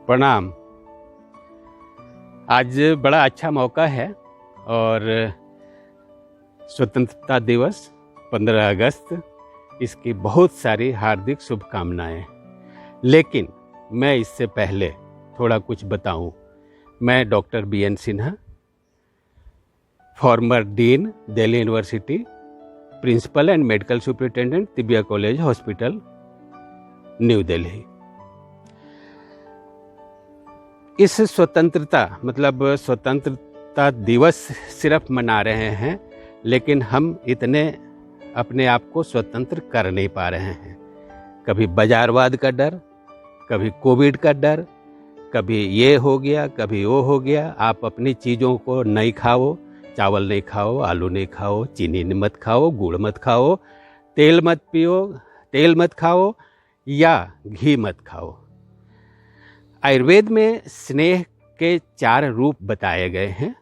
प्रणाम। आज बड़ा अच्छा मौका है और स्वतंत्रता दिवस 15 अगस्त, इसकी बहुत सारी हार्दिक शुभकामनाएं। लेकिन मैं इससे पहले थोड़ा कुछ बताऊं। मैं doctor BN Sinha, former dean Delhi university, principal and medical superintendent Tibbia college hospital, new Delhi. इस स्वतंत्रता दिवस सिर्फ मना रहे हैं, लेकिन हम इतने अपने आप को स्वतंत्र कर नहीं पा रहे हैं। कभी बाजारवाद का डर, कभी कोविड का डर, कभी ये हो गया, कभी वो हो गया। आप अपनी चीज़ों को नहीं खाओ, चावल नहीं खाओ, आलू नहीं खाओ, चीनी मत खाओ, गुड़ मत खाओ, तेल मत पियो, तेल मत खाओ या घी मत खाओ। आयुर्वेद में स्नेह के 4 रूप बताए गए हैं: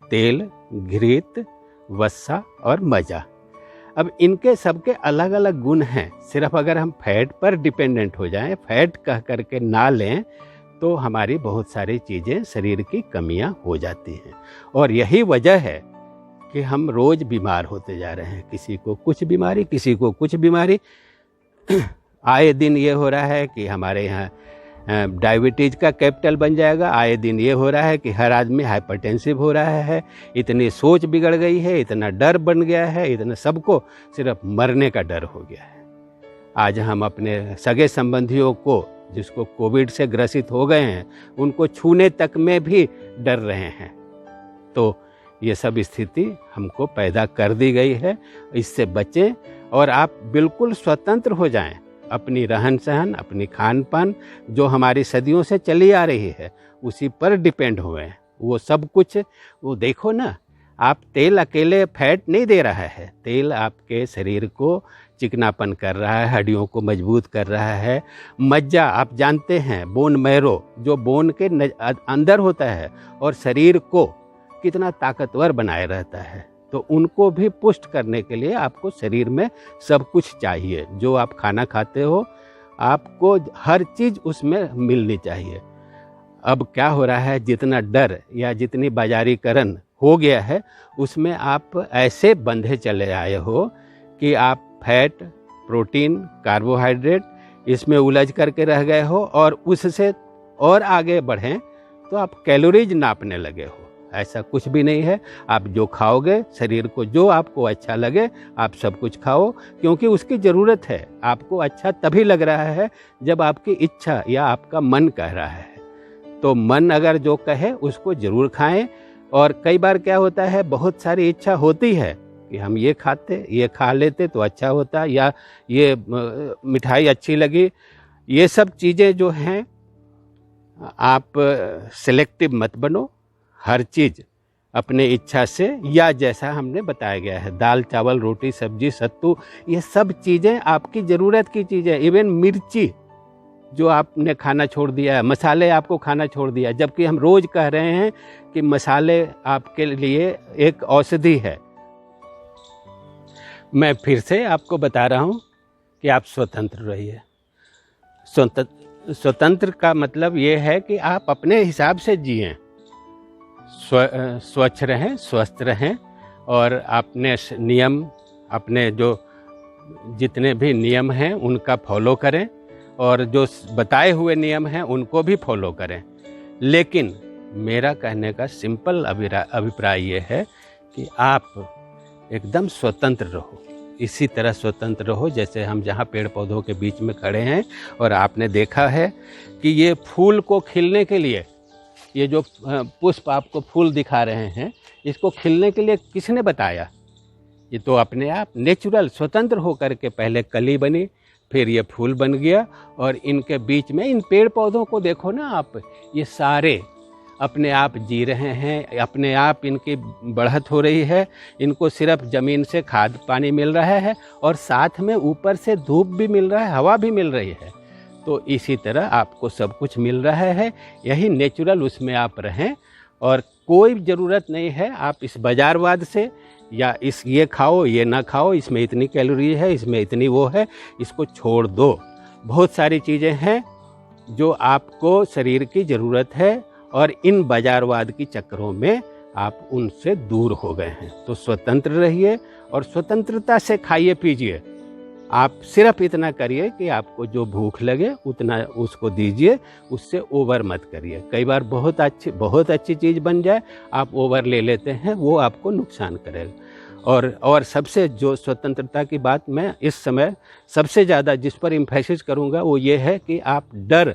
तेल, घृत, वसा और मजा। अब इनके सबके अलग अलग गुण हैं। सिर्फ अगर हम फैट पर डिपेंडेंट हो जाएं, फैट कह करके ना लें, तो हमारी बहुत सारी चीज़ें, शरीर की कमियां हो जाती हैं। और यही वजह है कि हम रोज़ बीमार होते जा रहे हैं। किसी को कुछ बीमारी, किसी को कुछ बीमारी। आए दिन ये हो रहा है कि हमारे यहाँ डायबिटीज़ का कैपिटल बन जाएगा। आए दिन ये हो रहा है कि हर आदमी हाइपरटेंसिव हो रहा है। इतनी सोच बिगड़ गई है, इतना डर बन गया है, इतना सबको सिर्फ मरने का डर हो गया है। आज हम अपने सगे संबंधियों को, जिसको कोविड से ग्रसित हो गए हैं, उनको छूने तक में भी डर रहे हैं। तो ये सब स्थिति हमको पैदा कर दी गई है। इससे बचें और आप बिल्कुल स्वतंत्र हो जाएं। अपनी रहन सहन, अपनी खान पान जो हमारी सदियों से चली आ रही है, उसी पर डिपेंड हुए हैं। वो सब कुछ, वो देखो ना, आप तेल अकेले फैट नहीं दे रहा है। तेल आपके शरीर को चिकनापन कर रहा है, हड्डियों को मजबूत कर रहा है। मज्जा, आप जानते हैं, बोन मैरो जो बोन के अंदर होता है और शरीर को कितना ताकतवर बनाए रहता है, तो उनको भी पुष्ट करने के लिए आपको शरीर में सब कुछ चाहिए। जो आप खाना खाते हो, आपको हर चीज़ उसमें मिलनी चाहिए। अब क्या हो रहा है, जितना डर या जितनी बाजारीकरण हो गया है, उसमें आप ऐसे बंधे चले आए हो कि आप फैट, प्रोटीन, कार्बोहाइड्रेट इसमें उलझ करके रह गए हो। और उससे और आगे बढ़ें तो आप कैलोरीज नापने लगे हो। ऐसा कुछ भी नहीं है। आप जो खाओगे, शरीर को जो आपको अच्छा लगे, आप सब कुछ खाओ, क्योंकि उसकी ज़रूरत है। आपको अच्छा तभी लग रहा है जब आपकी इच्छा या आपका मन कह रहा है। तो मन अगर जो कहे उसको ज़रूर खाएं। और कई बार क्या होता है, बहुत सारी इच्छा होती है कि हम ये खाते, ये खा लेते तो अच्छा होता, या ये मिठाई अच्छी लगी। ये सब चीज़ें जो हैं, आप सेलेक्टिव मत बनो। हर चीज़ अपने इच्छा से, या जैसा हमने बताया गया है, दाल, चावल, रोटी, सब्जी, सत्तू, ये सब चीज़ें आपकी ज़रूरत की चीज़ें। इवन मिर्ची जो आपने खाना छोड़ दिया है, मसाले आपको खाना छोड़ दिया, जबकि हम रोज़ कह रहे हैं कि मसाले आपके लिए एक औषधि है। मैं फिर से आपको बता रहा हूँ कि आप स्वतंत्र रहिए। स्वतंत्र का मतलब ये है कि आप अपने हिसाब से जिएं, स्वच्छ रहें, स्वस्थ रहें, और अपने नियम, अपने जो जितने भी नियम हैं उनका फॉलो करें, और जो बताए हुए नियम हैं उनको भी फॉलो करें। लेकिन मेरा कहने का सिंपल अभिप्राय ये है कि आप एकदम स्वतंत्र रहो। इसी तरह स्वतंत्र रहो जैसे हम जहाँ पेड़ पौधों के बीच में खड़े हैं, और आपने देखा है कि ये फूल को खिलने के लिए, ये जो पुष्प आपको फूल दिखा रहे हैं, इसको खिलने के लिए किसने बताया? ये तो अपने आप नेचुरल स्वतंत्र होकर के पहले कली बनी, फिर ये फूल बन गया। और इनके बीच में इन पेड़ पौधों को देखो ना आप, ये सारे अपने आप जी रहे हैं, अपने आप इनकी बढ़त हो रही है। इनको सिर्फ ज़मीन से खाद पानी मिल रहा है, और साथ में ऊपर से धूप भी मिल रहा है, हवा भी मिल रही है। तो इसी तरह आपको सब कुछ मिल रहा है। यही नेचुरल, उसमें आप रहें। और कोई ज़रूरत नहीं है आप इस बाज़ारवाद से, या इस ये खाओ, ये ना खाओ, इसमें इतनी कैलोरी है, इसमें इतनी वो है, इसको छोड़ दो। बहुत सारी चीज़ें हैं जो आपको शरीर की ज़रूरत है, और इन बाजारवाद की चक्करों में आप उनसे दूर हो गए हैं। तो स्वतंत्र रहिए और स्वतंत्रता से खाइए पीजिए। आप सिर्फ इतना करिए कि आपको जो भूख लगे उतना उसको दीजिए, उससे ओवर मत करिए। कई बार बहुत अच्छी चीज़ बन जाए, आप ओवर ले लेते हैं, वो आपको नुकसान करेगा। और सबसे जो स्वतंत्रता की बात मैं इस समय सबसे ज़्यादा जिस पर एम्फेसिस करूँगा वो ये है कि आप डर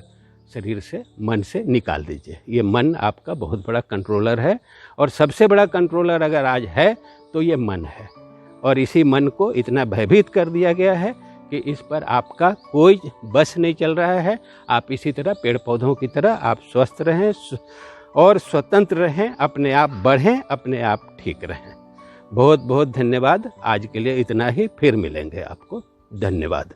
शरीर से, मन से निकाल दीजिए। ये मन आपका बहुत बड़ा कंट्रोलर है, और सबसे बड़ा कंट्रोलर अगर आज है तो ये मन है। और इसी मन को इतना भयभीत कर दिया गया है कि इस पर आपका कोई बस नहीं चल रहा है। आप इसी तरह पेड़ पौधों की तरह आप स्वस्थ रहें और स्वतंत्र रहें, अपने आप बढ़ें, अपने आप ठीक रहें। बहुत बहुत धन्यवाद। आज के लिए इतना ही, फिर मिलेंगे आपको। धन्यवाद।